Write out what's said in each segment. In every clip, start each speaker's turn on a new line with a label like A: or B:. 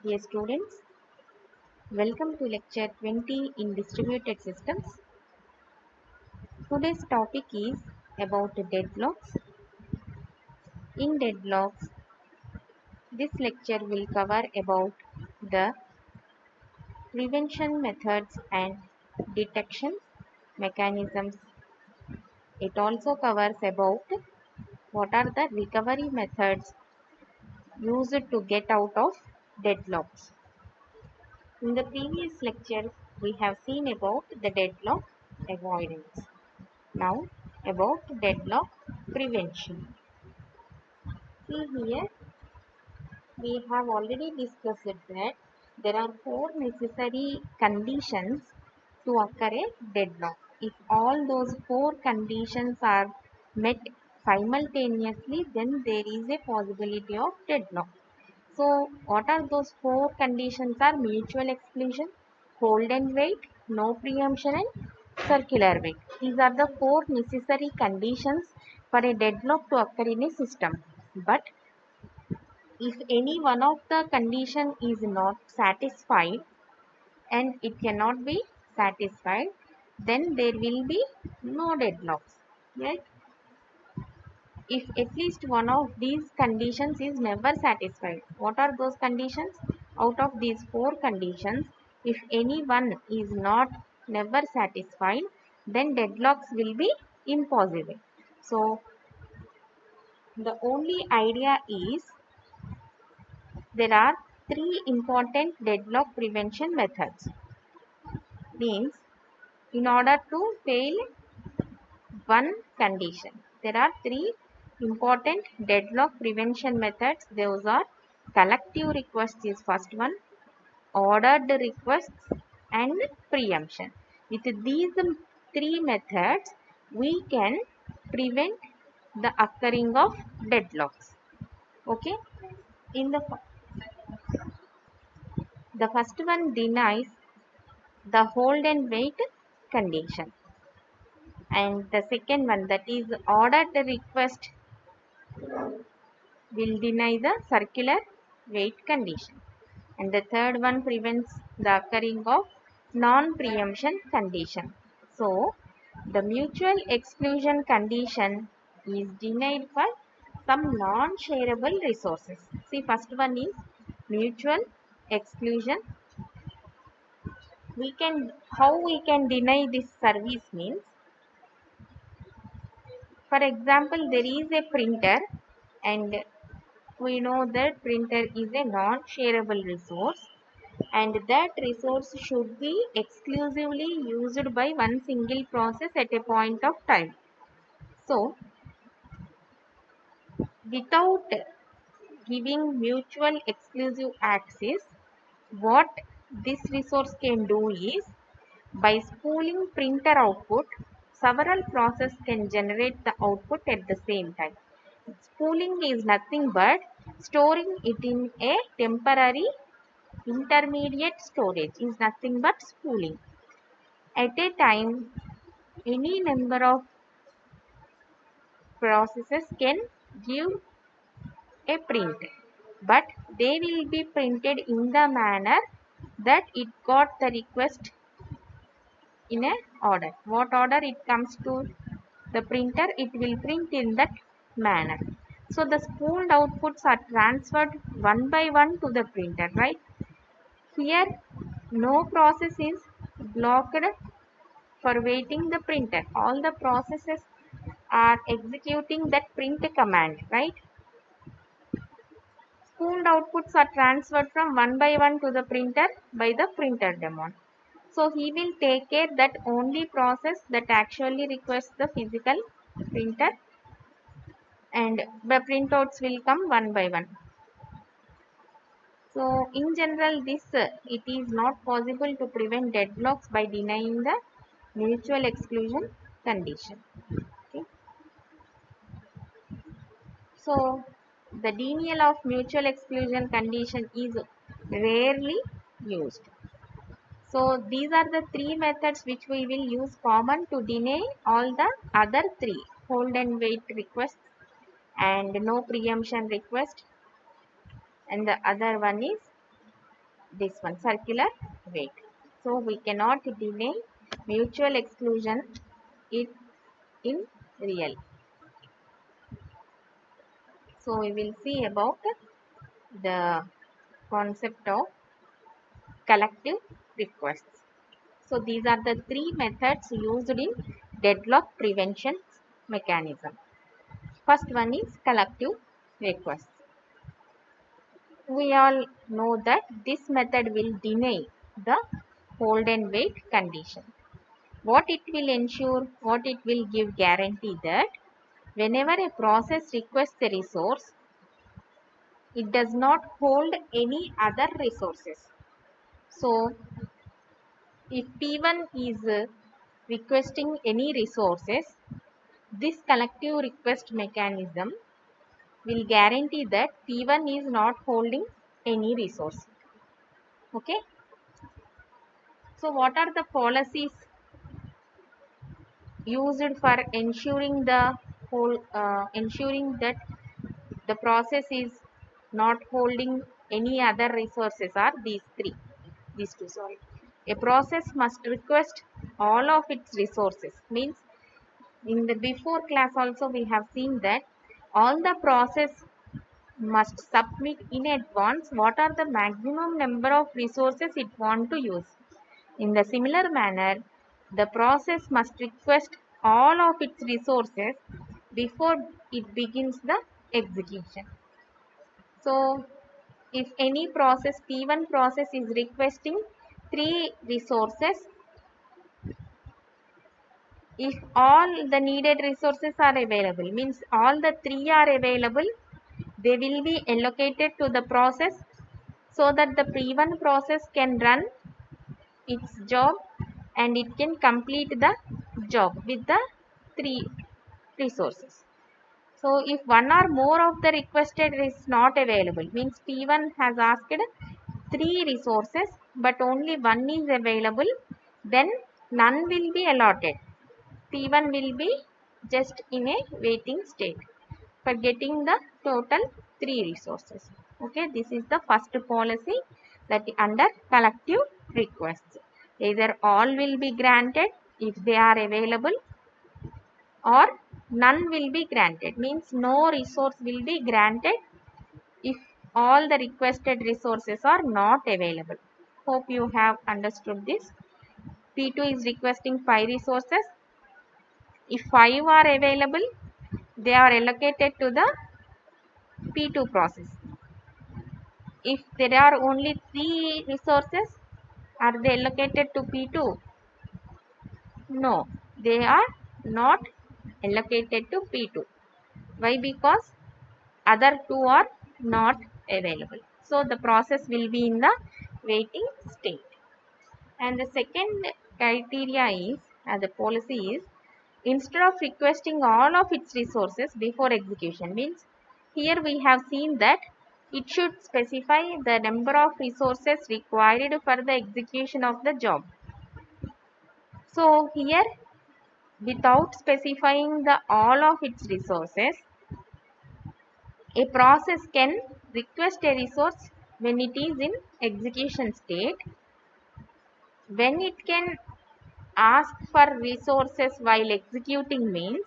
A: Dear students, welcome to lecture 20 in distributed systems. Today's topic is about deadlocks. In deadlocks, this lecture will cover about the prevention methods and detection mechanisms. It also covers about what are the recovery methods used to get out of deadlocks. In the previous lecture, we have seen about the deadlock avoidance. Now about deadlock prevention. See here, we have already discussed that there are four necessary conditions to occur a deadlock. If all those four conditions are met simultaneously, then there is a possibility of deadlock. So, what are those four conditions? Are mutual exclusion, hold and wait, no preemption, and circular wait. These are the four necessary conditions for a deadlock to occur in a system. But if any one of the condition is not satisfied and it cannot be satisfied, then there will be no deadlocks. Right? If at least one of these conditions is never satisfied. What are those conditions? Out of these four conditions, if any one is not never satisfied, then deadlocks will be impossible. So, the only idea is there are three important deadlock prevention methods. Means, in order to fail one condition, there are three important deadlock prevention methods. Those are collective requests is first one, ordered requests and preemption. With these three methods, we can prevent the occurring of deadlocks. Okay. In the first one denies the hold and wait condition, and the second one, that is ordered request, will deny the circular wait condition, and the third one prevents the occurring of non-preemption condition. So the mutual exclusion condition is denied for some non-shareable resources. See, first one is mutual exclusion. We can, how we can deny this service means, for example, there is a printer and we know that printer is a non-shareable resource, and that resource should be exclusively used by one single process at a point of time. So, without giving mutual exclusive access, what this resource can do is, by spooling printer output, several processes can generate the output at the same time. Spooling is nothing but storing it in a temporary intermediate storage, is nothing but spooling. At a time, any number of processes can give a print, but they will be printed in the manner that it got the request in a order. What order it comes to the printer, it will print in that manner. So the spooled outputs are transferred one by one to the printer, right? Here, no process is blocked for waiting the printer. All the processes are executing that print command, right? Spooled outputs are transferred from one by one to the printer by the printer daemon. So he will take care that only process that actually requests the physical printer, and the printouts will come one by one. So in general, this it is not possible to prevent deadlocks by denying the mutual exclusion condition. Okay. So the denial of mutual exclusion condition is rarely used. So these are the three methods which we will use common to deny all the other three: hold and wait requests and no preemption request, and the other one is this one circular weight. So we cannot deny mutual exclusion in real. So we will see about the concept of collective requests. So these are the three methods used in deadlock prevention mechanism. First one is collective requests. We all know that this method will deny the hold and wait condition. What it will ensure, what it will give guarantee that whenever a process requests a resource, it does not hold any other resources. So if P1 is requesting any resources, this collective request mechanism will guarantee that P1 is not holding any resource. Okay. So what are the policies used for ensuring that the process is not holding any other resources are these two, sorry. A process must request all of its resources. Means in the before class also we have seen that all the process must submit in advance what are the maximum number of resources it want to use. In the similar manner, the process must request all of its resources before it begins the execution. So, if any process, P1 process is requesting 3 resources, if all the needed resources are available, means all the 3 are available, they will be allocated to the process so that the P1 process can run its job and it can complete the job with the 3 resources. So if one or more of the requested is not available, means P1 has asked 3 resources but only one is available, then none will be allotted. P1 will be just in a waiting state for getting the total 3 resources. Okay, this is the first policy that under collective requests. Either all will be granted if they are available or none will be granted. Means no resource will be granted if all the requested resources are not available. Hope you have understood this. P2 is requesting 5 resources. If 5 are available, they are allocated to the P2 process. If there are only 3 resources, are they allocated to P2? No, they are not allocated to P2. Why? Because other 2 are not available. So the process will be in the waiting state. And the second criteria is, as a policy is, instead of requesting all of its resources before execution, means here we have seen that it should specify the number of resources required for the execution of the job. So here, without specifying the all of its resources, a process can request a resource when it is in execution state. When it can ask for resources while executing means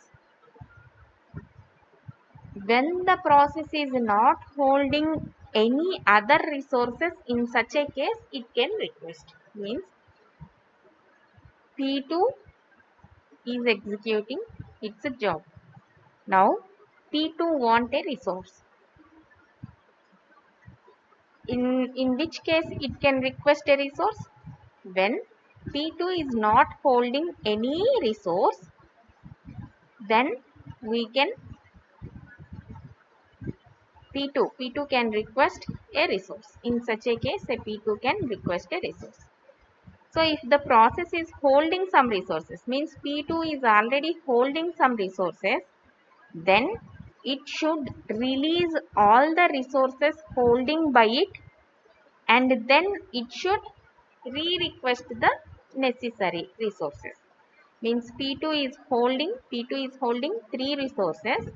A: when the process is not holding any other resources, in such a case it can request. Means P2 is executing its job. Now P2 want a resource. In which case it can request a resource? When P2 is not holding any resource, then we can P2 can request a resource. In such a case, a P2 can request a resource. So if the process is holding some resources, means P2 is already holding some resources, then it should release all the resources holding by it, and then it should re-request the necessary resources. Means P2 is holding 3 resources,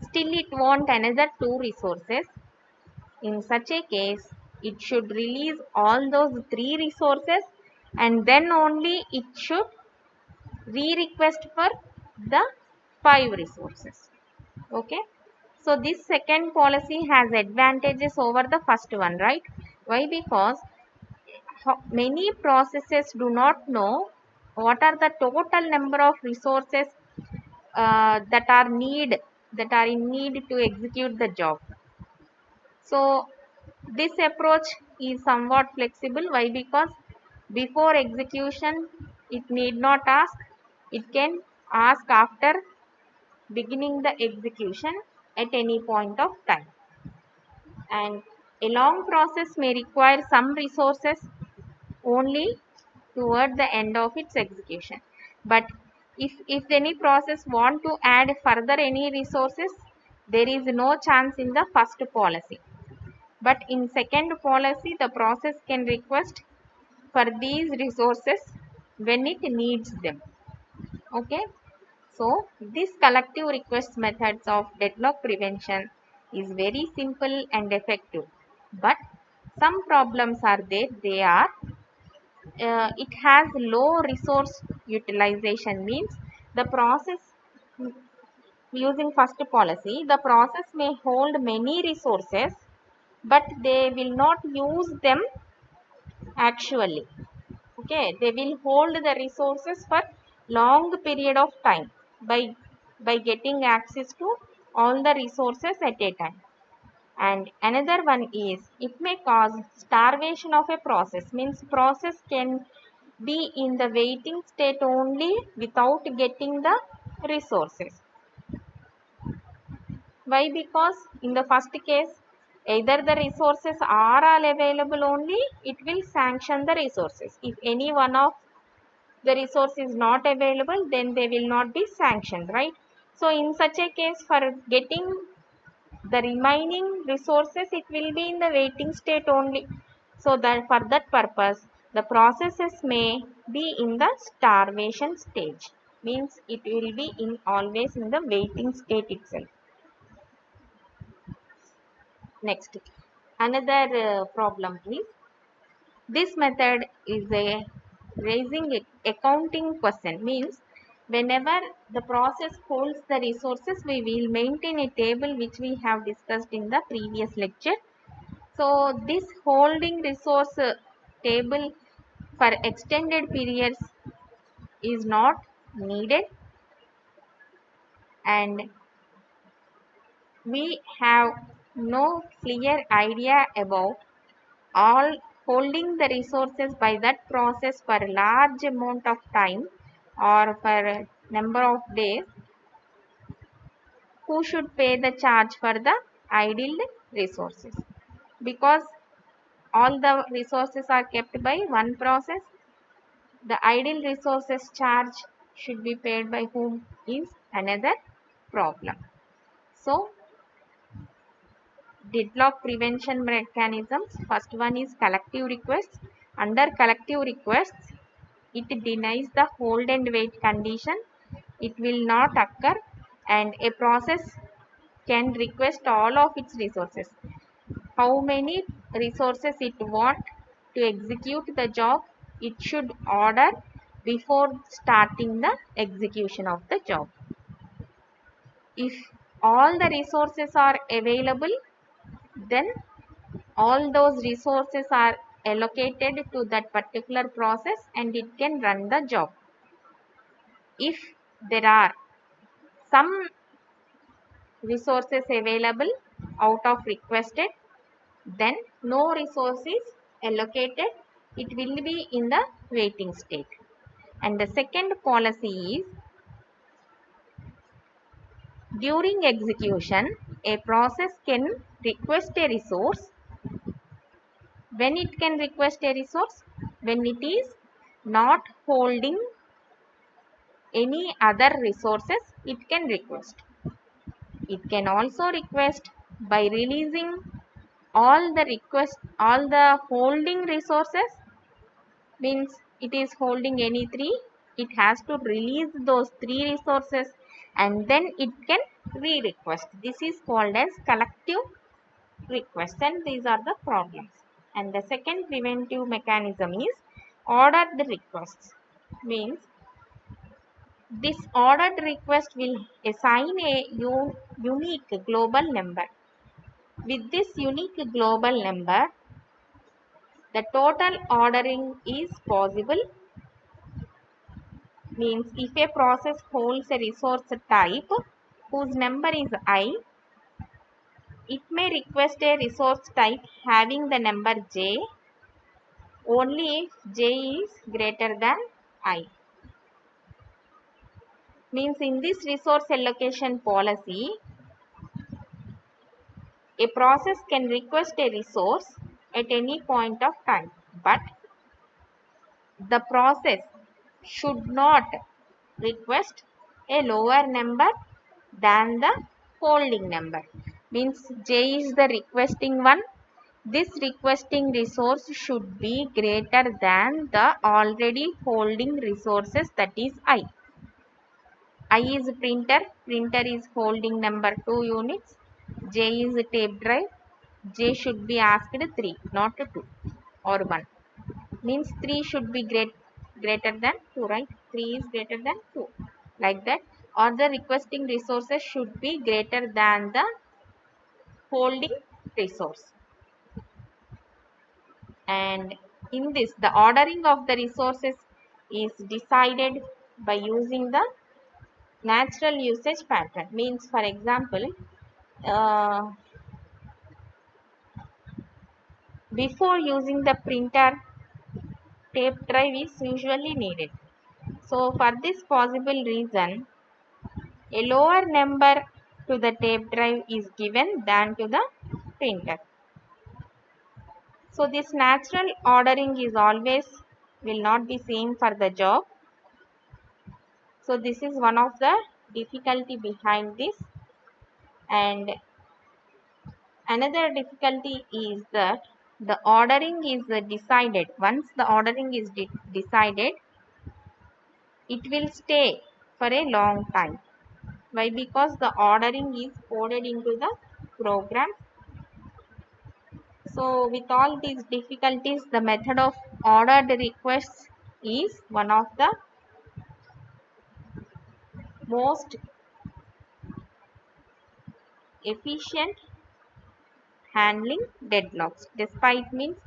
A: still it want another 2 resources. In such a case, It should release all those 3 resources and then only it should re-request for the 5 resources. Okay. So this second policy has advantages over the first one, right? Why? Because many processes do not know what are the total number of resources that are in need to execute the job. So this approach is somewhat flexible. Why? Because before execution it need not ask, it can ask after beginning the execution at any point of time. And a long process may require some resources only toward the end of its execution. But if any process want to add further any resources, there is no chance in the first policy. But in second policy, the process can request for these resources when it needs them. Okay. So this collective request methods of deadlock prevention is very simple and effective. But some problems are there. They are it has low resource utilization, means the process using first policy, the process may hold many resources but they will not use them actually. Okay, they will hold the resources for long period of time by getting access to all the resources at a time. And another one is it may cause starvation of a process, means process can be in the waiting state only without getting the resources. Why? Because in the first case, either the resources are all available only, it will sanction the resources. If any one of the resource is not available, then they will not be sanctioned, right? So in such a case, for getting the remaining resources, it will be in the waiting state only. So that for that purpose, the processes may be in the starvation stage, means it will be in always in the waiting state itself. Next, another problem is this method is a raising accounting question, means whenever the process holds the resources, we will maintain a table which we have discussed in the previous lecture. So this holding resource table for extended periods is not needed, and we have no clear idea about all holding the resources by that process for a large amount of time or for a number of days. Who should pay the charge for the idle resources? Because all the resources are kept by one process, the idle resources charge should be paid by whom is another problem. So deadlock prevention mechanisms, first one is collective requests. Under collective requests, it denies the hold and wait condition. It will not occur, and a process can request all of its resources. How many resources it want to execute the job, it should order before starting the execution of the job. If all the resources are available, then all those resources are allocated to that particular process and it can run the job. If there are some resources available out of requested, then no resource is allocated, it will be in the waiting state. And the second policy is during execution, a process can request a resource. When it can request a resource? When it is not holding any other resources, it can request. It can also request by releasing all the holding resources, means it is holding any 3, it has to release those 3 resources and then it can re-request. This is called as collective request, and these are the problems. And the second preventive mechanism is ordered requests. Means this ordered request will assign a unique global number. With this unique global number, the total ordering is possible. Means if a process holds a resource type whose number is I, it may request a resource type having the number j only if j is greater than I. Means in this resource allocation policy, a process can request a resource at any point of time, but the process should not request a lower number than the holding number. Means j is the requesting one. This requesting resource should be greater than the already holding resources, that is I. I is printer, printer is holding number 2 units, J is tape drive, J should be asked 3, not 2 or 1. Means 3 should be greater than 2, right? 3 is greater than 2. Like that. Or the requesting resources should be greater than the holding resource. And in this, the ordering of the resources is decided by using the natural usage pattern. Means, for example, uh, before using the printer, tape drive is usually needed. So for this possible reason, a lower number to the tape drive is given than to the printer. So this natural ordering is always will not be same for the job. So this is one of the difficulty behind this. And another difficulty is that the ordering is decided. Once the ordering is decided, it will stay for a long time. Why? Because the ordering is coded into the program. So with all these difficulties, the method of ordered requests is one of the most efficient handling deadlocks. Despite means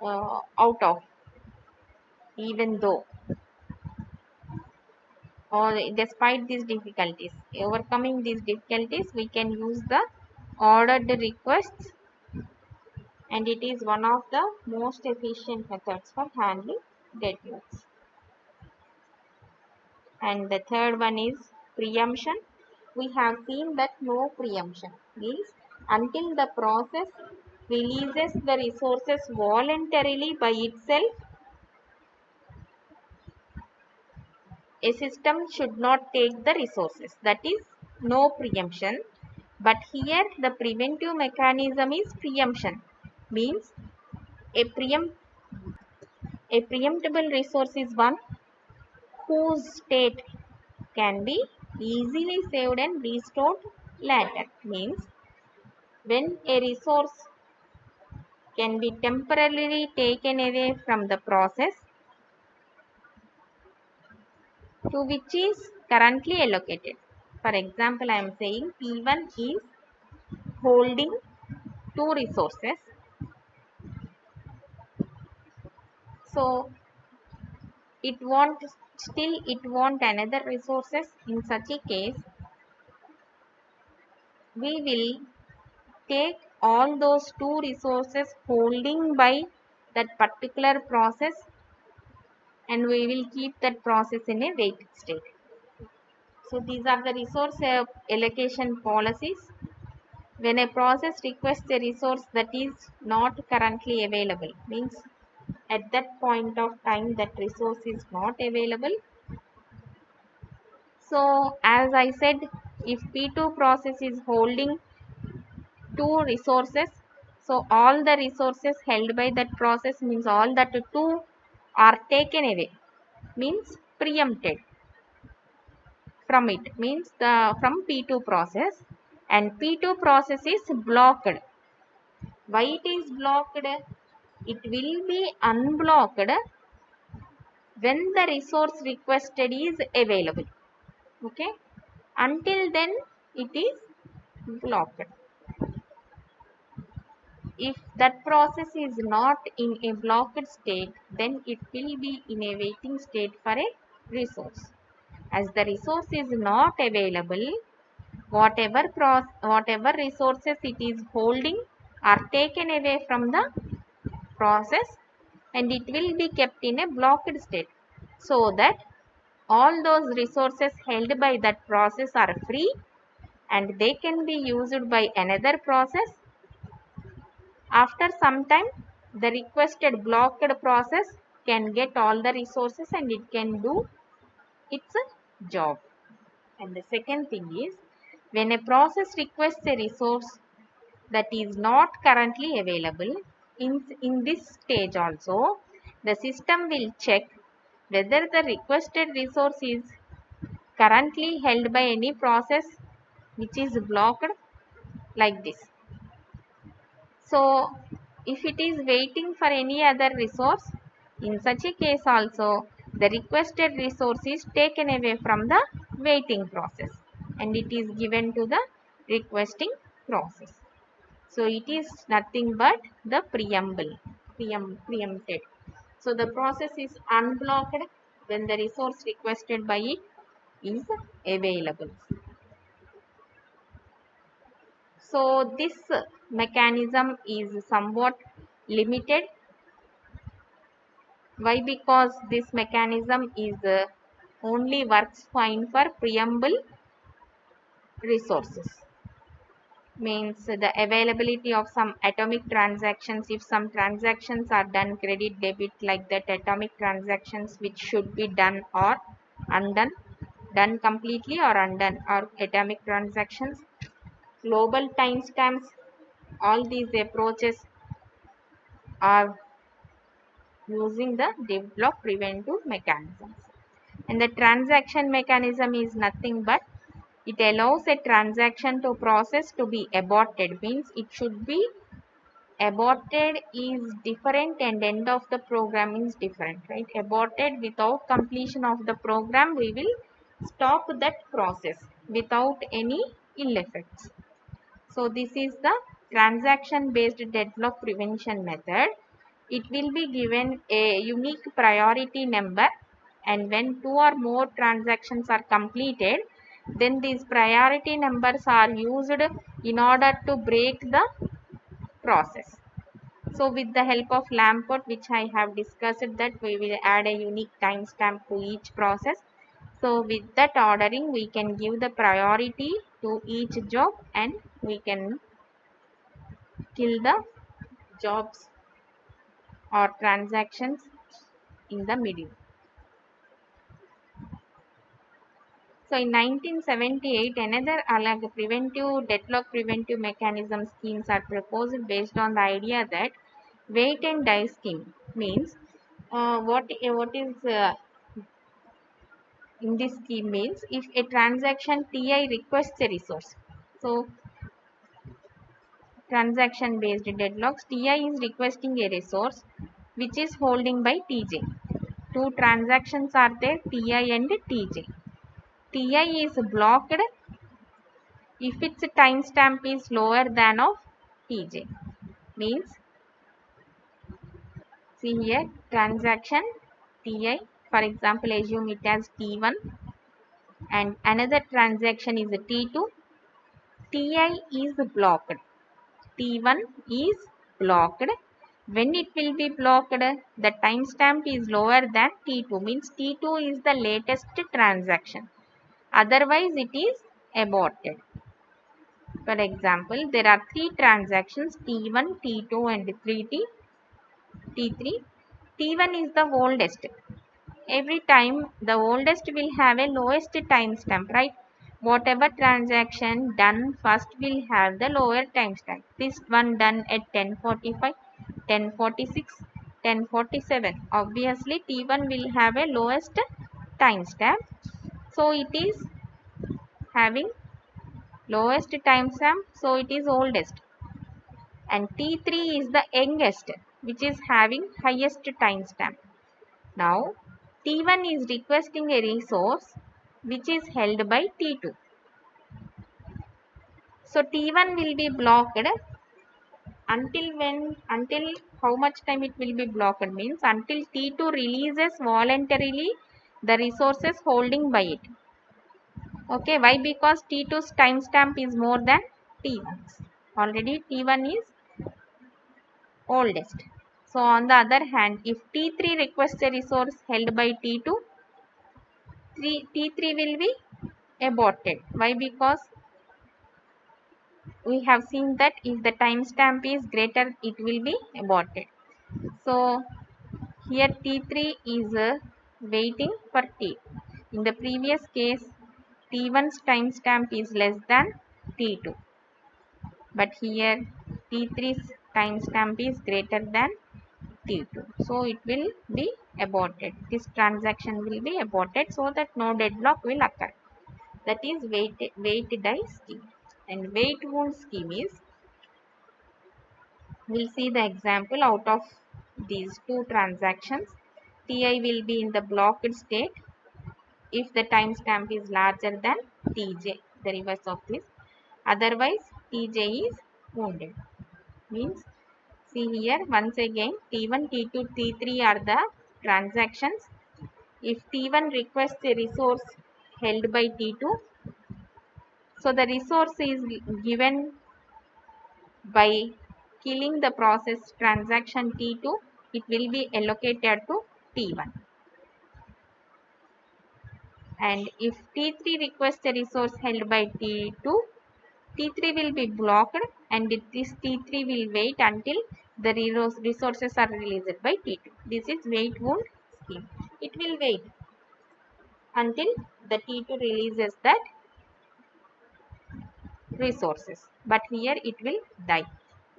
A: out of, even though, or despite these difficulties, overcoming these difficulties, we can use the ordered requests, and it is one of the most efficient methods for handling deadlocks. And the third one is preemption. We have seen that no preemption means until the process releases the resources voluntarily by itself, a system should not take the resources. That is no preemption. But here the preventive mechanism is preemption. Means a preemptible resource is one whose state can be easily saved and restored later. Means when a resource can be temporarily taken away from the process to which is currently allocated. For example, I am saying P1 is holding two resources. So it won't another resources. In such a case, we will take all those two resources holding by that particular process, and we will keep that process in a wait state. So these are the resource allocation policies. When a process requests a resource that is not currently available, means at that point of time that resource is not available. So as I said, if P2 process is holding two resources, so all the resources held by that process means all that two are taken away, means preempted from it, means the from P2 process, and P2 process is blocked. Why it is blocked? It will be unblocked when the resource requested is available. Okay. Until then, it is blocked. If that process is not in a blocked state, then it will be in a waiting state for a resource. As the resource is not available, whatever resources it is holding are taken away from the process, and it will be kept in a blocked state, so that all those resources held by that process are free and they can be used by another process. After some time, the requested blocked process can get all the resources and it can do its job. And the second thing is, when a process requests a resource that is not currently available, in this stage also, the system will check whether the requested resource is currently held by any process which is blocked, like this. So, if it is waiting for any other resource, in such a case also, the requested resource is taken away from the waiting process and it is given to the requesting process. So, it is nothing but the preempted. So, the process is unblocked when the resource requested by it is available. So, this mechanism is somewhat limited. Why? Because this mechanism is only works fine for preamble resources. Means the availability of some atomic transactions. If some transactions are done credit debit, like that, atomic transactions which should be done or undone, done completely or undone, or atomic transactions, global timestamps, all these approaches are using the developed preventive mechanisms. And the transaction mechanism is nothing but it allows a transaction to process to be aborted. Means it should be aborted is different and end of the program is different, right? Aborted without completion of the program, we will stop that process without any ill effects. So this is the transaction based deadlock prevention method. It will be given a unique priority number, and when two or more transactions are completed, then these priority numbers are used in order to break the process. So with the help of Lamport, which I have discussed, that we will add a unique timestamp to each process. So with that ordering, we can give the priority to each job and we can kill the jobs or transactions in the middle. So in 1978, another preventive deadlock preventive mechanism schemes are proposed based on the idea that wait and die scheme. Means what is in this scheme means, if a transaction Ti requests a resource. So transaction based deadlocks, Ti is requesting a resource which is holding by Tj. Two transactions are there, Ti and Tj. Ti is blocked if its timestamp is lower than of Tj. Means, see here, transaction Ti, for example, assume it as T1 and another transaction is T2. Ti is blocked. T1 is blocked. When it will be blocked, the timestamp is lower than T2. Means T2 is the latest transaction. Otherwise, it is aborted. For example, there are three transactions T1, T2 and T3. T1 is the oldest. Every time the oldest will have a lowest timestamp, right? Whatever transaction done first will have the lower timestamp. This one done at 10:45, 10:46, 10:47. Obviously, T1 will have a lowest timestamp. So it is having lowest timestamp, so it is oldest. and T3 is the youngest, which is having highest timestamp. Now T1 is requesting a resource which is held by T2. So T1 will be blocked until how much time it will be blocked means until T2 releases voluntarily the resources holding by it. Okay, why? Because T2's timestamp is more than T1's. Already T1 is oldest. So on the other hand, if T3 requests a resource held by T2, T3 will be aborted. Why? Because we have seen that if the timestamp is greater, it will be aborted. So here T3 is waiting for T. In the previous case, T1's timestamp is less than T2. But here T3's timestamp is greater than T2. So it will be aborted. This transaction will be aborted so that no deadlock will occur. That is wait die scheme. And wait wound scheme is, we'll see the example out of these two transactions. Ti will be in the blocked state if the timestamp is larger than Tj, the reverse of this. Otherwise, Tj is wounded. Means, see here once again, T1, T2, T3 are the transactions. If T1 requests a resource held by T2, so the resource is given by killing the process transaction T2, it will be allocated to T1. And if T3 requests a resource held by T2, T3 will be blocked and this T3 will wait until the resources are released by T2. This is wait wound scheme. It will wait until the T2 releases that resources. But here it will die.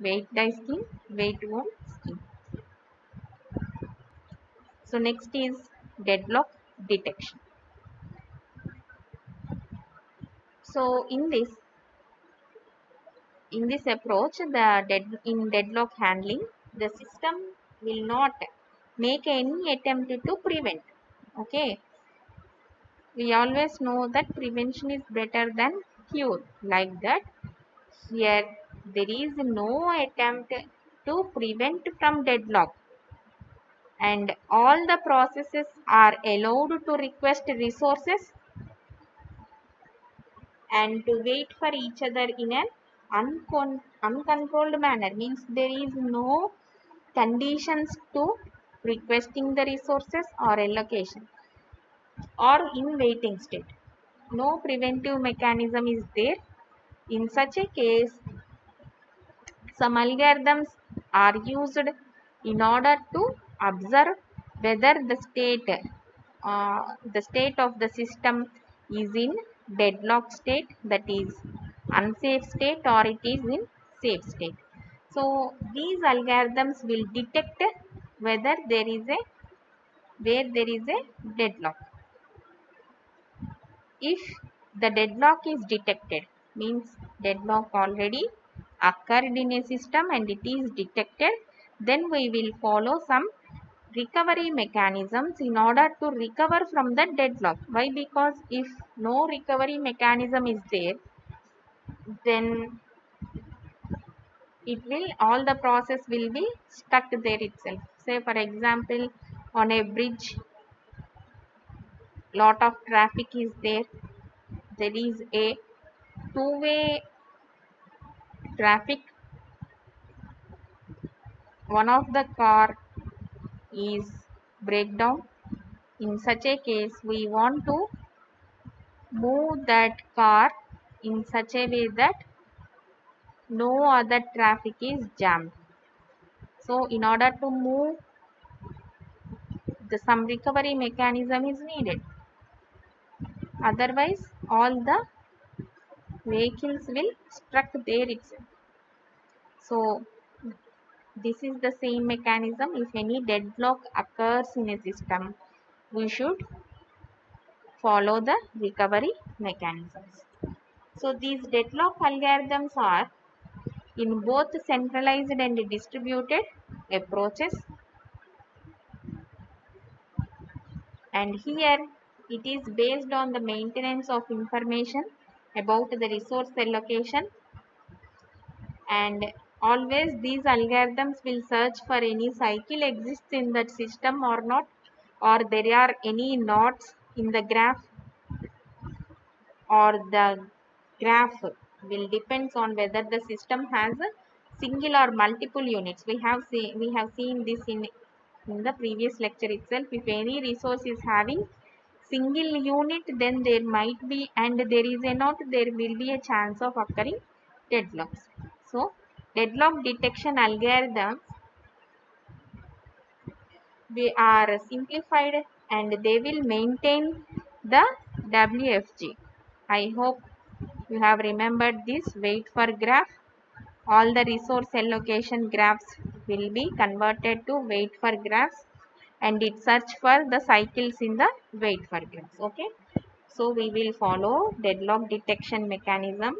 A: Wait die scheme, wait wound scheme. So next is deadlock detection. So in this approach, in deadlock handling, the system will not make any attempt to prevent. Okay, we always know that prevention is better than cure. Like that, here there is no attempt to prevent from deadlock, and all the processes are allowed to request resources and to wait for each other in an uncontrolled manner. Means there is no conditions to requesting the resources or allocation or in waiting state. No preventive mechanism is there. In such a case, some algorithms are used in order to observe whether the state of the system is in deadlock state, that is unsafe state, or it is in safe state. So these algorithms will detect whether there is a deadlock. If the deadlock is detected, means deadlock already occurred in a system and it is detected, then we will follow some recovery mechanisms in order to recover from the deadlock. Why? Because if no recovery mechanism is there, then all the process will be stuck there itself. Say for example, on a bridge, lot of traffic is there. There is a two-way traffic. One of the car is breakdown. In such a case, we want to move that car in such a way that no other traffic is jammed. So in order to move, some recovery mechanism is needed. Otherwise, all the vehicles will struck there itself. So this is the same mechanism. If any deadlock occurs in a system, we should follow the recovery mechanisms. So these deadlock algorithms are in both centralized and distributed approaches. And here it is based on the maintenance of information about the resource allocation, and always these algorithms will search for any cycle exists in that system or not, or there are any nodes in the graph, or the graph will depends on whether the system has a single or multiple units. We have seen this in the previous lecture itself. If any resource is having single unit, then there might be, and there is a not, there will be a chance of occurring deadlocks. So deadlock detection algorithms, they are simplified and they will maintain the WFG. I hope you have remembered this. Wait for graph. All the resource allocation graphs will be converted to wait for graphs, and it search for the cycles in the wait for graphs. Okay. So we will follow deadlock detection mechanism.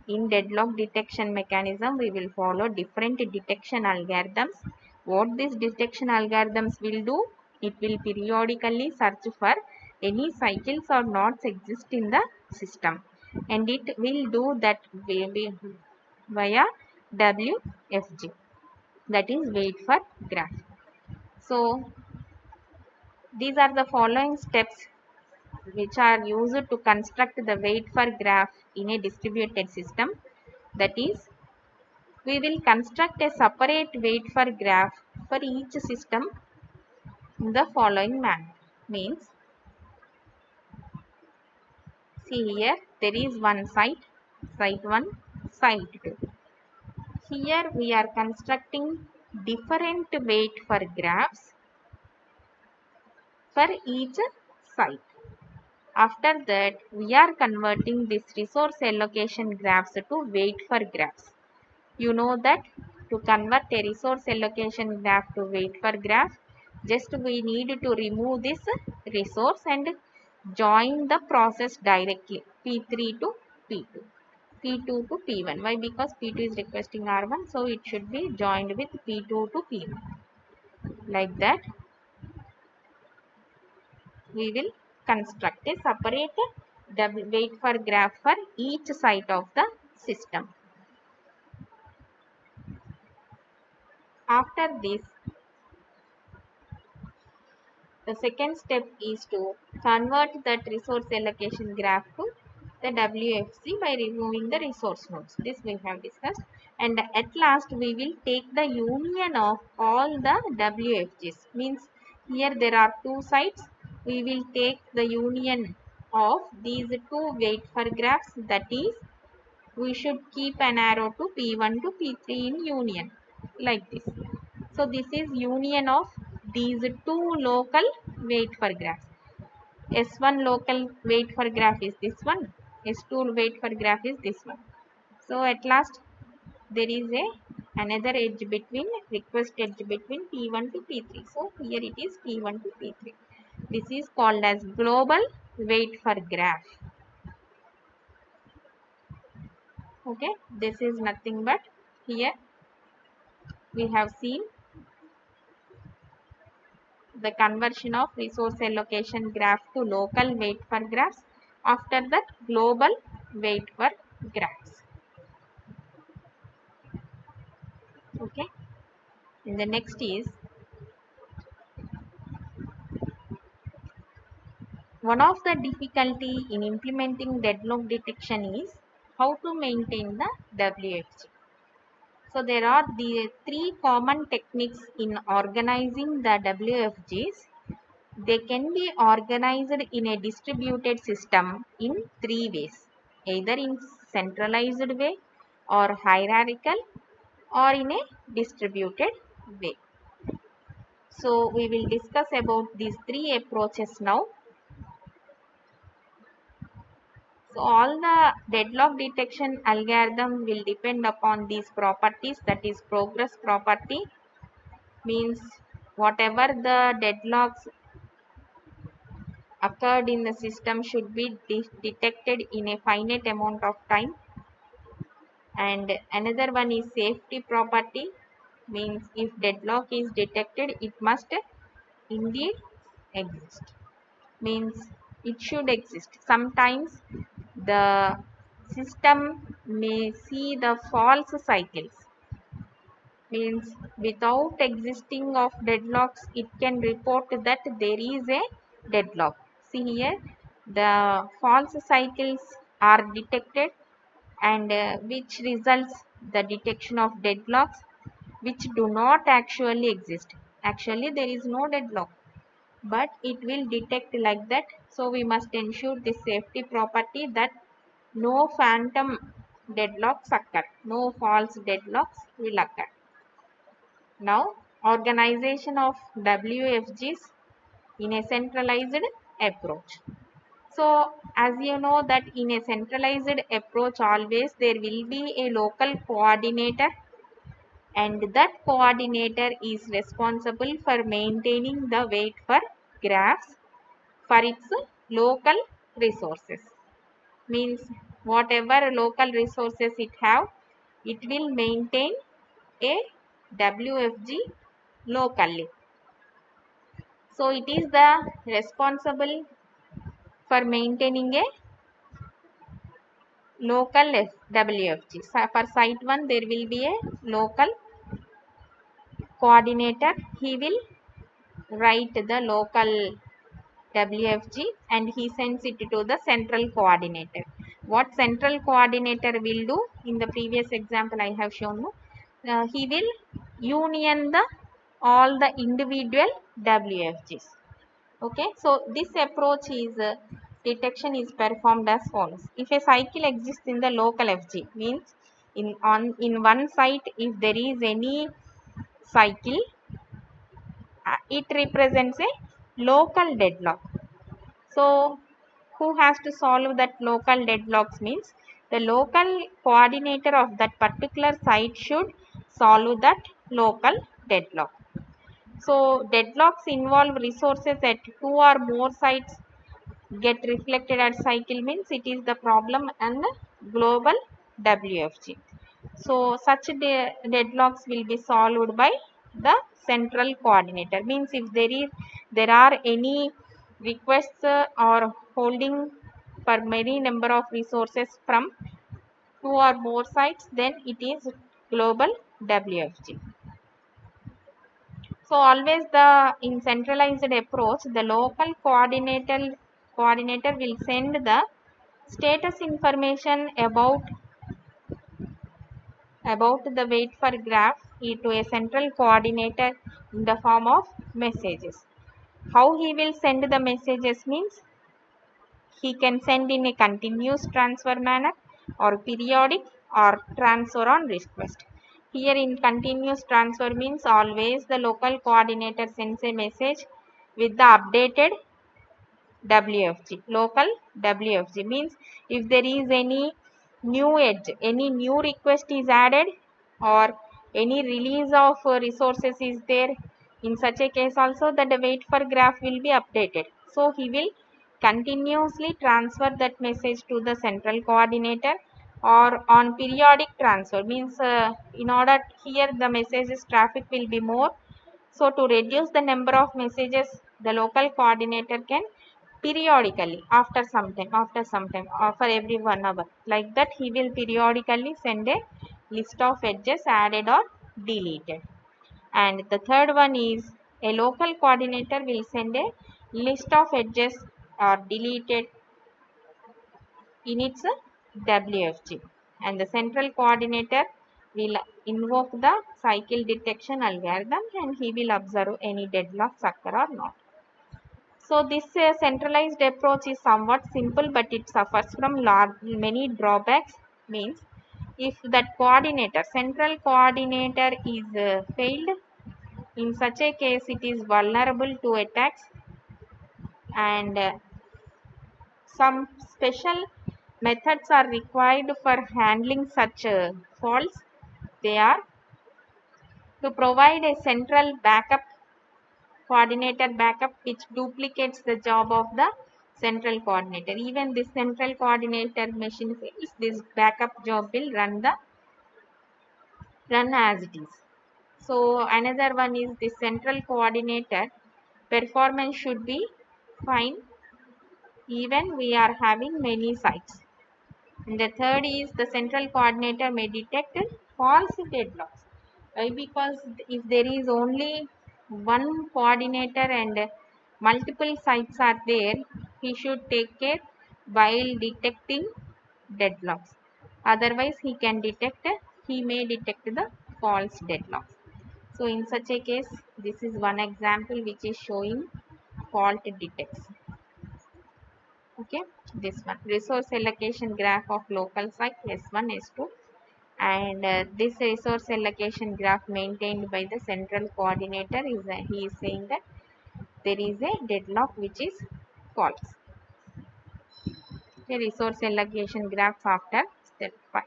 A: In deadlock detection mechanism, we will follow different detection algorithms. What these detection algorithms will do, it will periodically search for any cycles or nodes exist in the system, and it will do that via WFG, that is wait for graph. So these are the following steps which are used to construct the wait for graph in a distributed system. That is, we will construct a separate wait for graph for each system in the following manner. Means, see here, there is one site, site 1, site 2. Here we are constructing different wait for graphs for each site. After that, we are converting this resource allocation graphs to wait for graphs. You know that to convert a resource allocation graph to wait for graph, just we need to remove this resource and join the process directly, P3 to P2, P2 to P1. Why? Because P2 is requesting R1, so it should be joined with P2 to P1. Like that, we will construct a separate wait for graph for each site of the system. After this, the second step is to convert that resource allocation graph to the WFG by removing the resource nodes. This we have discussed. And at last, we will take the union of all the WFGs. Means here there are two sites. We will take the union of these two wait for graphs. That is, we should keep an arrow to P1 to P3 in union, like this. So this is union of these two local wait for graphs. S1 local wait for graph is this one. S2 wait for graph is this one. So at last there is another edge between, request edge between P1 to P3. So here it is P1 to P3. This is called as global wait for graph. Okay, this is nothing but, here we have seen the conversion of resource allocation graph to local wait for graphs. After that, global wait for graphs. Okay. And the next is, one of the difficulty in implementing deadlock detection is how to maintain the WFG. So there are the three common techniques in organizing the WFGs. They can be organized in a distributed system in three ways, either in centralized way or hierarchical or in a distributed way. So we will discuss about these three approaches now. So all the deadlock detection algorithm will depend upon these properties, that is progress property, means whatever the deadlocks occurred in the system should be detected in a finite amount of time, And another one is safety property, means if deadlock is detected, it must indeed exist, means it should exist. Sometimes the system may see the false cycles, means without existing of deadlocks it can report that there is a deadlock. See here, the false cycles are detected, and which results the detection of deadlocks which do not actually exist. Actually there is no deadlock, but it will detect like that. So we must ensure the safety property that no phantom deadlocks occur, no false deadlocks will occur. Now, organization of WFGs in a centralized approach. So, as you know that in a centralized approach always there will be a local coordinator, and that coordinator is responsible for maintaining the weight for graphs for its local resources. Means whatever local resources it have, it will maintain a WFG locally. So it is the responsible for maintaining a local WFG. So for site 1 there will be a local coordinator. He will write the local WFG and he sends it to the central coordinator. What central coordinator will do, in the previous example I have shown you, he will union the all the individual WFGs. Okay, so this approach is detection is performed as follows. If a cycle exists in the local FG, means in one site if there is any cycle, it represents a local deadlock. So who has to solve that local deadlocks, means the local coordinator of that particular site should solve that local deadlock. So deadlocks involve resources at two or more sites get reflected at cycle, means it is the problem and the global WFG. So such deadlocks will be solved by the central coordinator, means if there are any requests or holding for many number of resources from two or more sites, then it is global WFG. So always in centralized approach, the local coordinator will send the status information about the weight for graph to a central coordinator in the form of messages. How he will send the messages, means he can send in a continuous transfer manner or periodic or transfer on request. Here in continuous transfer means always the local coordinator sends a message with the updated WFG. Local WFG means if there is any new edge, any new request is added or any release of resources is there, in such a case also that the weight for graph will be updated. So he will continuously transfer that message to the central coordinator, or on periodic transfer means in order here the messages traffic will be more. So to reduce the number of messages, the local coordinator can periodically after some time for every 1 hour, like that he will periodically send a list of edges added or deleted. And the third one is a local coordinator will send a list of edges or deleted in its WFG, and the central coordinator will invoke the cycle detection algorithm and he will observe any deadlocks occur or not. So this centralized approach is somewhat simple, but it suffers from many drawbacks. Means if that central coordinator is failed, in such a case it is vulnerable to attacks, and some special methods are required for handling such faults. They are to provide a central backup coordinator backup which duplicates the job of the central coordinator. Even this central coordinator machine fails, this backup job will run the run as it is. So another one is the central coordinator performance should be fine even we are having many sites. And the third is the central coordinator may detect false deadlocks. Why? Because if there is only one coordinator and multiple sites are there, he should take care while detecting deadlocks. Otherwise, he may detect the false deadlocks. So in such a case, this is one example which is showing fault detects. Okay, this one resource allocation graph of local site S1 S2, and this resource allocation graph maintained by the central coordinator is he is saying that there is a deadlock which is false. A resource allocation graph after step 5.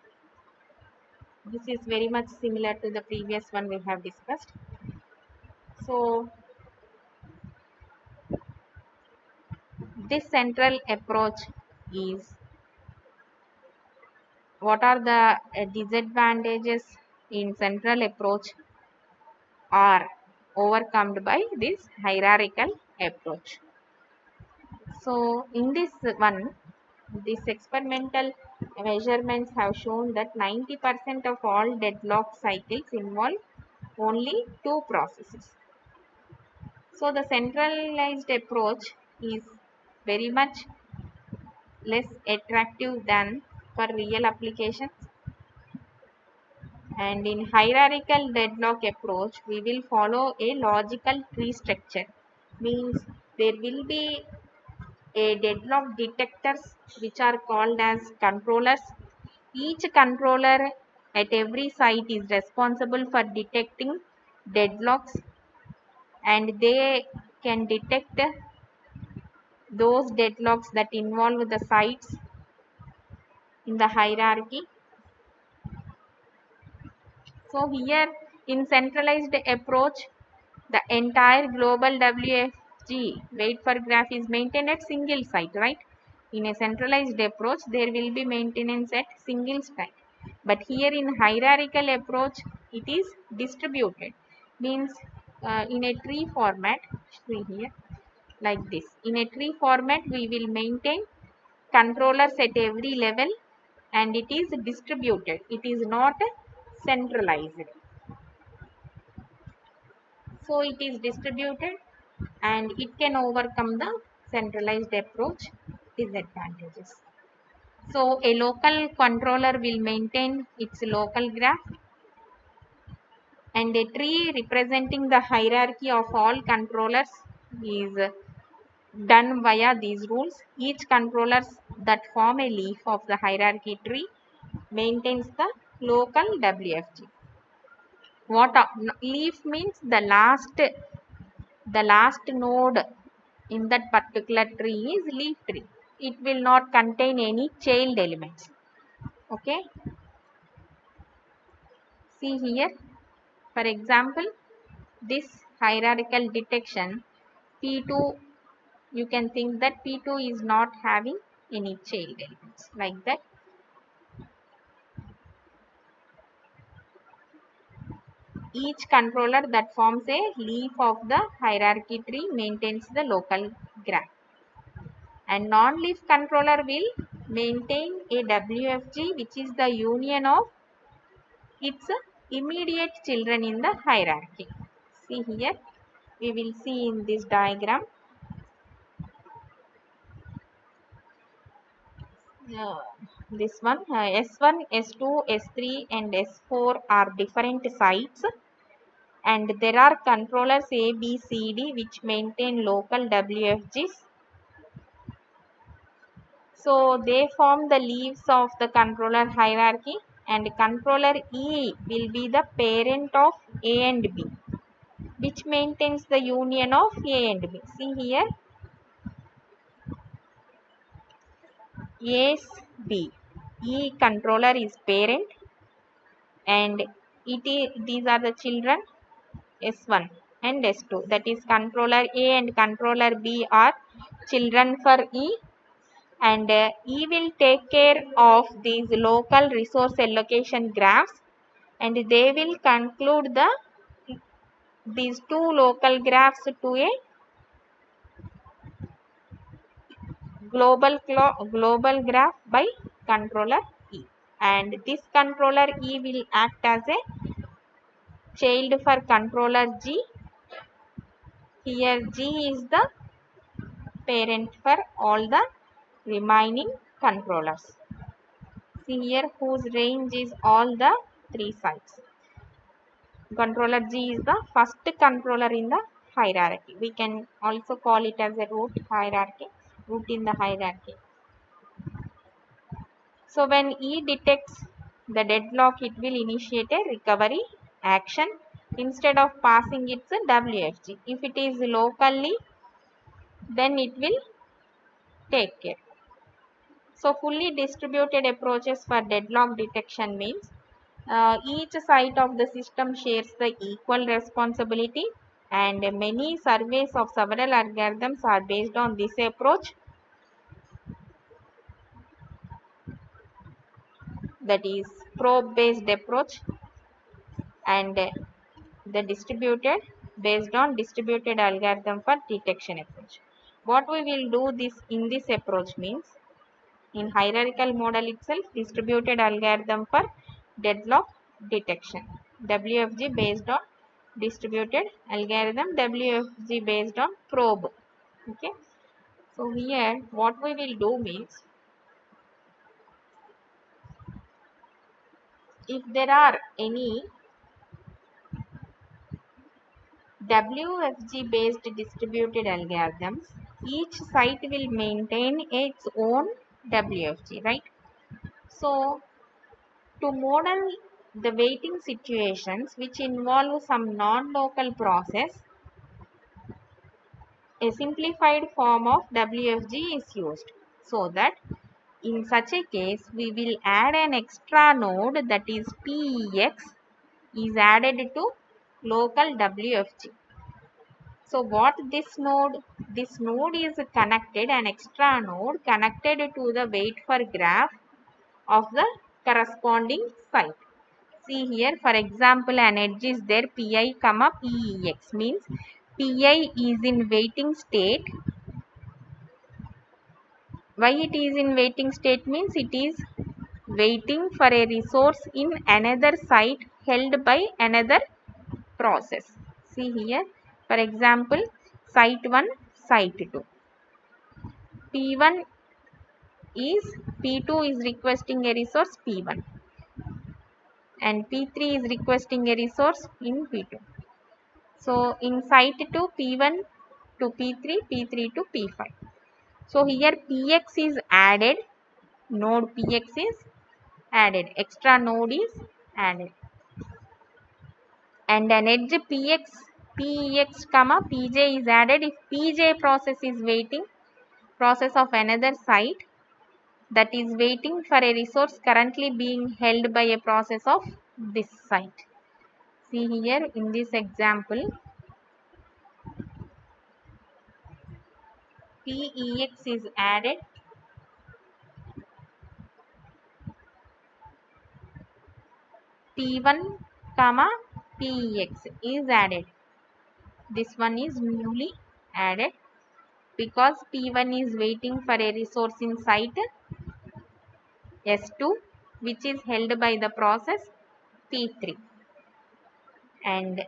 A: This is very much similar to the previous one we have discussed. So this central approach is, what are the disadvantages in central approach are overcome by this hierarchical approach. So in this one, these experimental measurements have shown that 90% of all deadlock cycles involve only two processes. So the centralized approach is very much less attractive than for real applications. And in hierarchical deadlock approach, we will follow a logical tree structure. Means there will be a deadlock detectors which are called as controllers. Each controller at every site is responsible for detecting deadlocks, and they can detect those deadlocks that involve the sites in the hierarchy. So here in centralized approach, the entire global WFG wait for graph is maintained at single site, right? In a centralized approach, there will be maintenance at single site. But here in hierarchical approach, it is distributed. Means in a tree format, see here, like this. In a tree format, we will maintain controllers at every level and it is distributed. It is not centralized. So it is distributed and it can overcome the centralized approach disadvantages. So a local controller will maintain its local graph, and a tree representing the hierarchy of all controllers is done via these rules. Each controller that form a leaf of the hierarchy tree maintains the local WFG. What leaf means? The last node in that particular tree is leaf tree. It will not contain any child elements. Okay. See here, for example, this hierarchical detection P2, you can think that P2 is not having any child elements like that. Each controller that forms a leaf of the hierarchy tree maintains the local graph. And non-leaf controller will maintain a WFG which is the union of its immediate children in the hierarchy. See here, we will see in this diagram. This one S1, S2, S3 and S4 are different sites, and there are controllers A, B, C, D which maintain local WFGs. So they form the leaves of the controller hierarchy, and controller E will be the parent of A and B, which maintains the union of A and B. See here, A's B. E controller is parent and these are the children S1 and S2. That is controller A and controller B are children for E, and E will take care of these local resource allocation graphs and they will conclude these two local graphs to a global graph by controller E, and this controller E will act as a child for controller G. Here G is the parent for all the remaining controllers. See here whose range is all the three sides. Controller G is the first controller in the hierarchy. We can also call it as a root hierarchy, root in the hierarchy. So when E detects the deadlock, it will initiate a recovery action instead of passing its WFG. If it is locally, then it will take care. So fully distributed approaches for deadlock detection means each site of the system shares the equal responsibility, and many surveys of several algorithms are based on this approach, that is probe based approach, and the distributed based on distributed algorithm for detection approach. What we will do this in this approach means, in hierarchical model itself, distributed algorithm for deadlock detection, WFG based on distributed algorithm, WFG based on probe. Okay, so here what we will do means, if there are any WFG based distributed algorithms, each site will maintain its own WFG, right? So to model the weighting situations which involve some non-local process, a simplified form of WFG is used, so that in such a case we will add an extra node, that is PEX is added to local WFG. So what this node? This node is connected, an extra node connected to the wait for graph of the corresponding site. See here, for example, an edge is there, Pi, PEX means Pi is in waiting state. Why it is in waiting state means it is waiting for a resource in another site held by another process. See here, for example, site 1, site 2. P1 is, P2 is requesting a resource P1, and P3 is requesting a resource in P2. So in site 2, P1 to P3, P3 to P5. So here Px is added, node Px is added, extra node is added, and an edge Pex comma Pj is added if Pj process is waiting, process of another site that is waiting for a resource currently being held by a process of this site. See here in this example, Pex is added, P1 comma Pex is added. This one is newly added because P1 is waiting for a resource in site S2 which is held by the process P3, and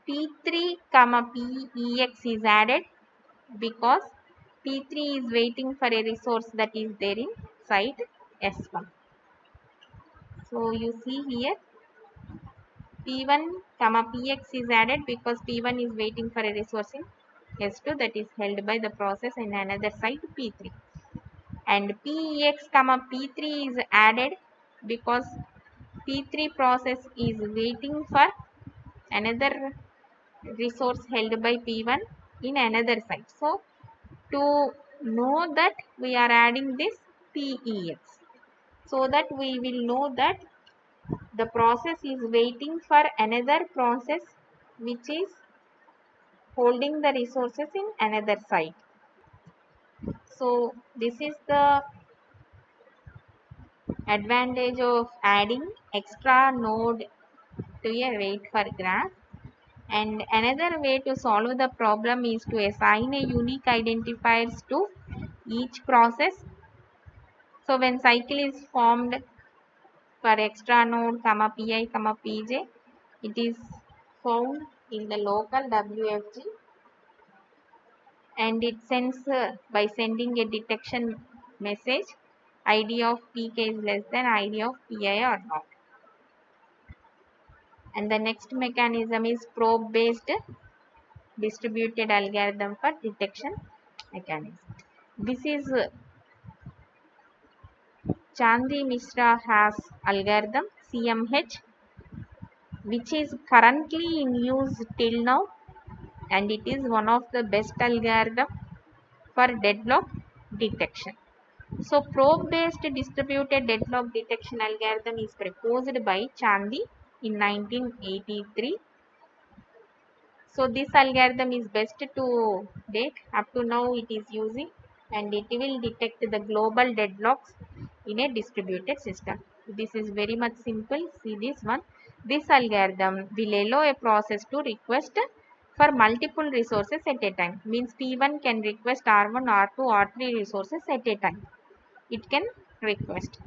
A: P3 comma Pex is added because P3 is waiting for a resource that is there in site S1. So you see here P1 comma Px is added because P1 is waiting for a resource in S2 that is held by the process in another site P3, and Pex comma P3 is added because P3 process is waiting for another resource held by P1 in another site. So to know that we are adding this PEX, so that we will know that the process is waiting for another process which is holding the resources in another site. So this is the Advantage of adding extra node to a wait for graph. And another way to solve the problem is to assign a unique identifiers to each process. So when cycle is formed for extra node comma pi comma pj, it is found in the local WFG, and it sends by sending a detection message id of pk is less than id of pi or not. And the next mechanism is probe based distributed algorithm for detection mechanism. This is Chandi Mishra has algorithm CMH, which is currently in use till now, and it is one of the best algorithm for deadlock detection. So probe based distributed deadlock detection algorithm is proposed by Chandi in 1983. So this algorithm is best to date. Up to now it is using, and it will detect the global deadlocks in a distributed system. This is very much simple. See this one. This algorithm will allow a process to request for multiple resources at a time. Means P1 can request R1, R2, R3 resources at a time. It can request.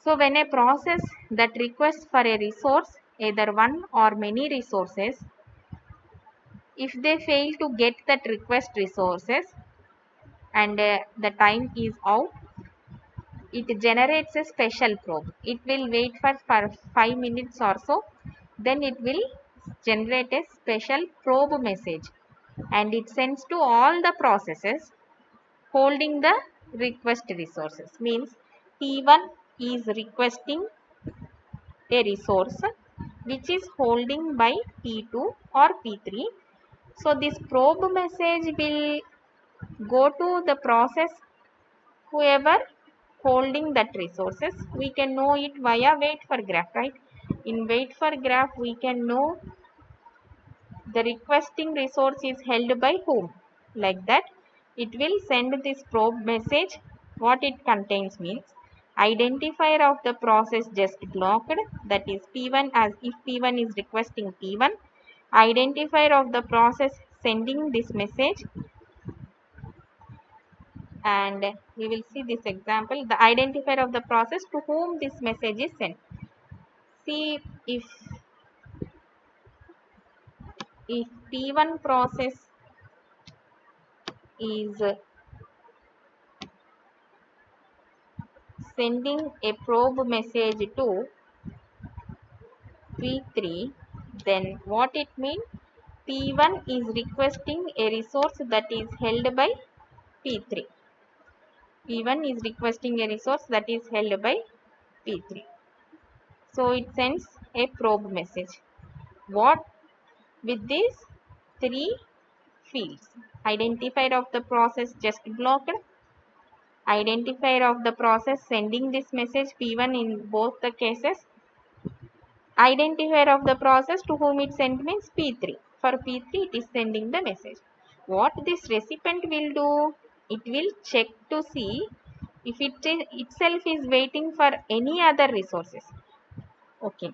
A: So when a process that requests for a resource, either one or many resources, if they fail to get that request resources and the time is out, it generates a special probe. It will wait for 5 minutes or so, then it will generate a special probe message, and it sends to all the processes holding the request resources. Means P1 is requesting a resource which is holding by P2 or P3. So this probe message will go to the process whoever holding that resources. We can know it via wait for graph, right? In wait for graph we can know the requesting resource is held by whom. Like that it will send this probe message. What it contains means identifier of the process just blocked, that is P1, as if P1 is requesting P1, identifier of the process sending this message, and we will see this example, the identifier of the process to whom this message is sent. See, if P1 process is sending a probe message to P3, then what it means, P1 is requesting a resource that is held by P3. P1 is requesting a resource that is held by P3. So it sends a probe message. What with these three fields: identifier of the process just blocked, identifier of the process sending this message P1 in both the cases, identifier of the process to whom it sent means P3. For P3 it is sending the message. What this recipient will do, it will check to see if it itself is waiting for any other resources. Okay.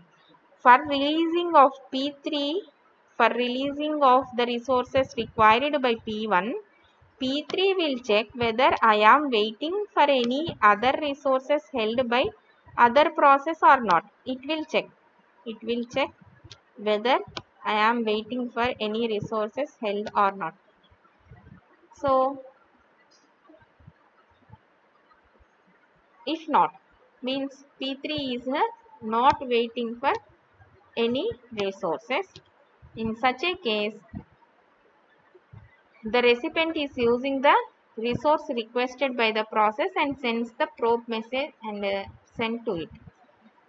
A: For releasing of P3, for releasing of the resources required by P1, P3 will check whether I am waiting for any other resources held by other process or not. It will check. It will check whether I am waiting for any resources held or not. So, if not, means P3 is not waiting for any resources. In such a case, the recipient is using the resource requested by the process and sends the probe message and send to it.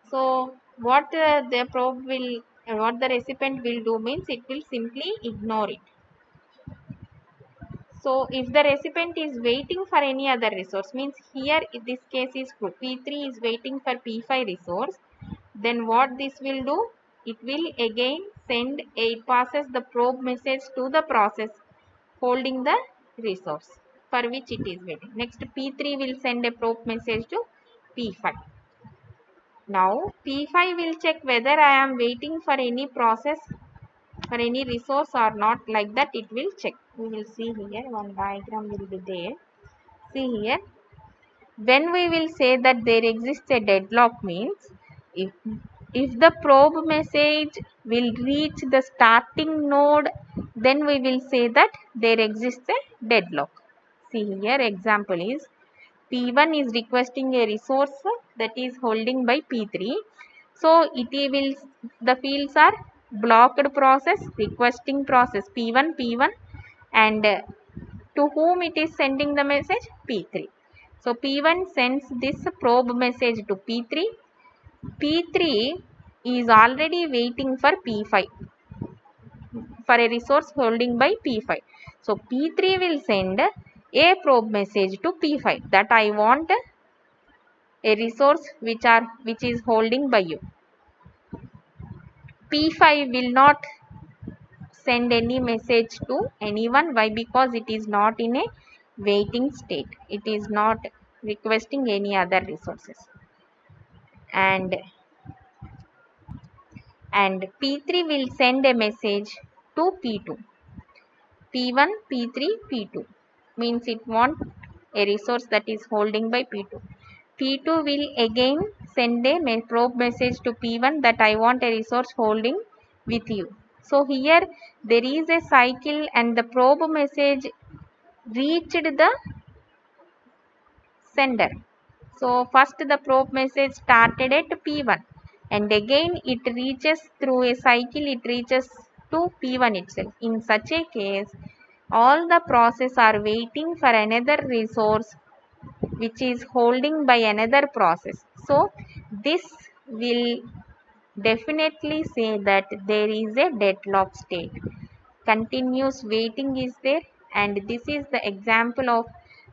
A: So what what the recipient will do means it will simply ignore it. So if the recipient is waiting for any other resource, means here in this case is true, P3 is waiting for P5 resource, then what this will do? It will again it passes the probe message to the process holding the resource for which it is waiting. Next P3 will send a probe message to P5. Now P5 will check whether I am waiting for any process, for any resource or not. Like that it will check. We will see here, one diagram will be there. See here, when we will say that there exists a deadlock means if the probe message will reach the starting node, then we will say that there exists a deadlock. See here, example is P1 is requesting a resource that is holding by P3. So it will, the fields are blocked process, requesting process P1, and to whom it is sending the message? P3. So P1 sends this probe message to P3. P3 is already waiting for P5, for a resource holding by P5. So P3 will send a probe message to P5 that I want a resource which is holding by you. P5 will not send any message to anyone. Why? Because it is not in a waiting state. It is not requesting any other resources. And P3 will send a message to P2. P1, P3, P2 means it wants a resource that is holding by P2. P2 will again send a probe message to P1 that I want a resource holding with you. So here there is a cycle and the probe message reached the sender. So first the probe message started at P1 and again it reaches through a cycle, it reaches to P1 itself. In such a case, all the process are waiting for another resource which is holding by another process. So this will definitely say that there is a deadlock state. Continuous waiting is there, and this is the example of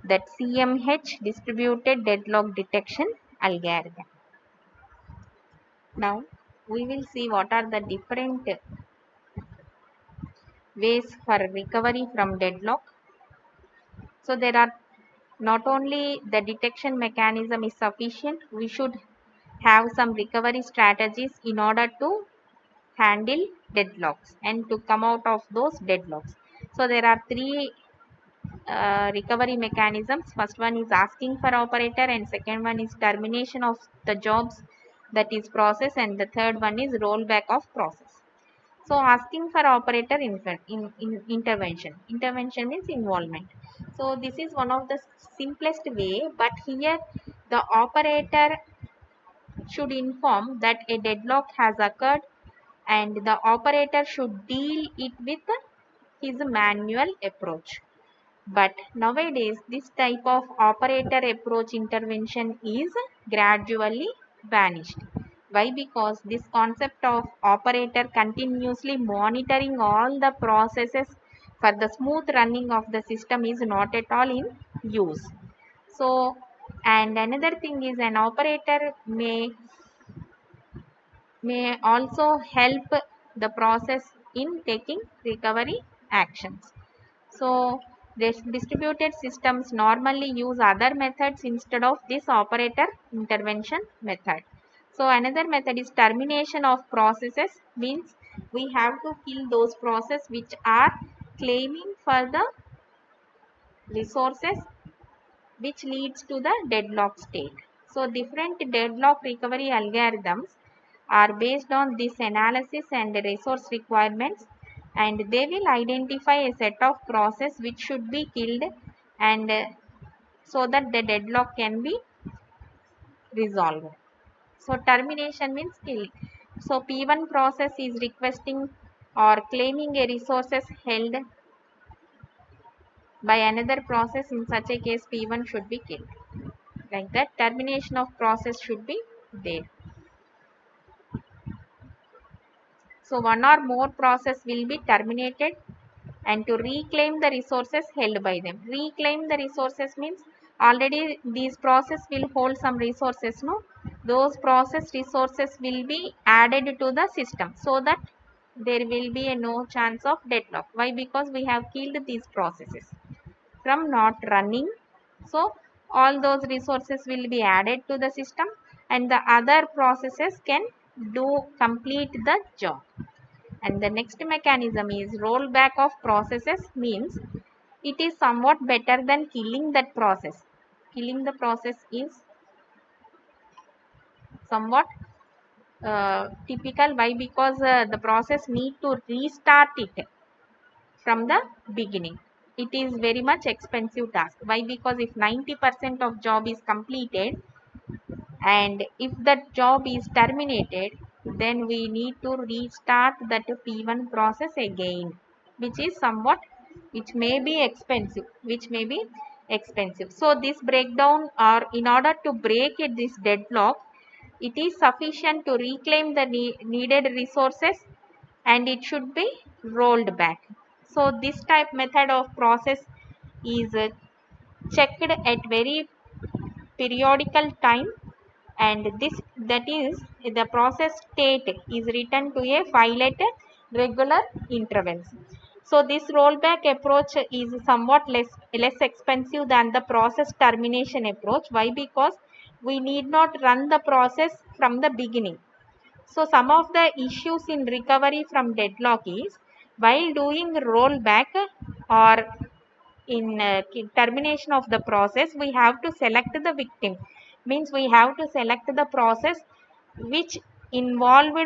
A: that CMH, distributed deadlock detection algorithm. Now we will see what are the different ways for recovery from deadlock. So there are, not only the detection mechanism is sufficient, we should have some recovery strategies in order to handle deadlocks and to come out of those deadlocks. So there are three recovery mechanisms. First one is asking for operator, and second one is termination of the jobs, that is process, and the third one is rollback of process. So asking for operator intervention. Intervention means involvement. So this is one of the simplest way, but here the operator should inform that a deadlock has occurred and the operator should deal it with his manual approach. But nowadays this type of operator approach intervention is gradually vanished. Why? Because this concept of operator continuously monitoring all the processes for the smooth running of the system is not at all in use. So, and another thing is, an operator may also help the process in taking recovery actions. So this distributed systems normally use other methods instead of this operator intervention method. So another method is termination of processes, means we have to kill those processes which are claiming for the resources, which leads to the deadlock state. So different deadlock recovery algorithms are based on this analysis and resource requirements, and they will identify a set of process which should be killed, and so that the deadlock can be resolved. So termination means killing. So P1 process is requesting or claiming a resources held by another process. In such a case, P1 should be killed. Like that, termination of process should be there. So one or more process will be terminated and to reclaim the resources held by them. Reclaim the resources means already these process will hold some resources, no? Those process resources will be added to the system so that there will be a no chance of deadlock. Why? Because we have killed these processes from not running. So all those resources will be added to the system and the other processes can complete the job. And the next mechanism is rollback of processes, means it is somewhat better than killing that process. Killing the process is somewhat typical. Why? Because the process need to restart it from the beginning. It is very much expensive task. Why? Because if 90% of job is completed and if that job is terminated, then we need to restart that P1 process again, which is somewhat, which may be expensive. So this breakdown, or in order to break it, this deadlock, it is sufficient to reclaim the needed resources and it should be rolled back. So this type method of process is checked at very periodical time, and this, that is, the process state is written to a file at regular intervals. So this rollback approach is somewhat less expensive than the process termination approach. Why? Because we need not run the process from the beginning. So some of the issues in recovery from deadlock is, while doing rollback or in termination of the process, we have to select the victim. Means we have to select the process which involved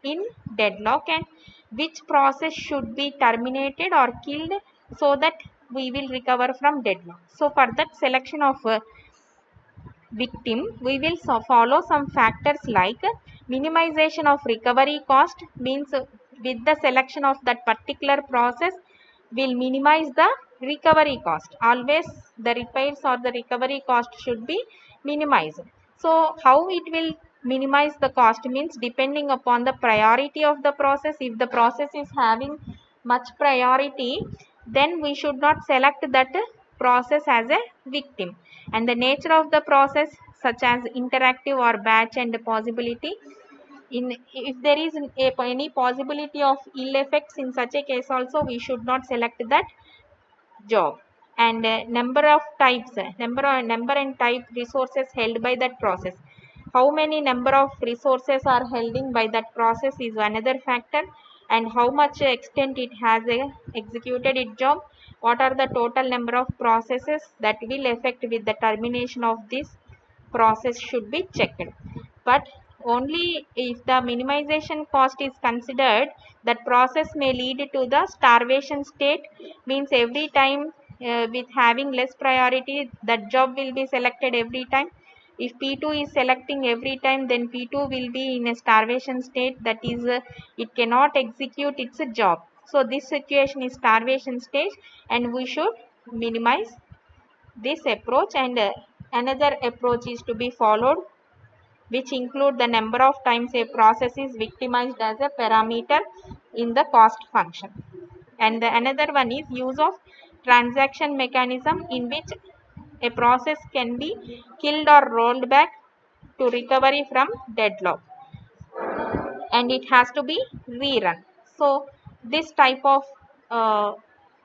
A: in deadlock and which process should be terminated or killed so that we will recover from deadlock. So for that selection of victim, we will follow some factors like minimization of recovery cost, means with the selection of that particular process will minimize the recovery cost. Always the repairs or the recovery cost should be minimized. So how it will minimize the cost, means depending upon the priority of the process. If the process is having much priority, then we should not select that process as a victim. And the nature of the process, such as interactive or batch and possibility, in if there is any possibility of ill effects, in such a case also we should not select that job. And number of types, number and type resources held by that process. How many number of resources are held in by that process is another factor, and how much extent it has executed its job. What are the total number of processes that will affect with the termination of this process should be checked. But only if the minimization cost is considered, that process may lead to the starvation state, means every time with having less priority, that job will be selected every time. If P2 is selecting every time, then P2 will be in a starvation state, that is it cannot execute its job. So this situation is starvation stage and we should minimize this approach. And another approach is to be followed, which include the number of times a process is victimized as a parameter in the cost function. And the another one is use of transaction mechanism, in which a process can be killed or rolled back to recovery from deadlock, and it has to be rerun. So this type of uh,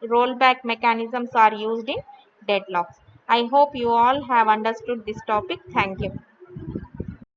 A: rollback mechanisms are used in deadlocks. I hope you all have understood this topic. Thank you.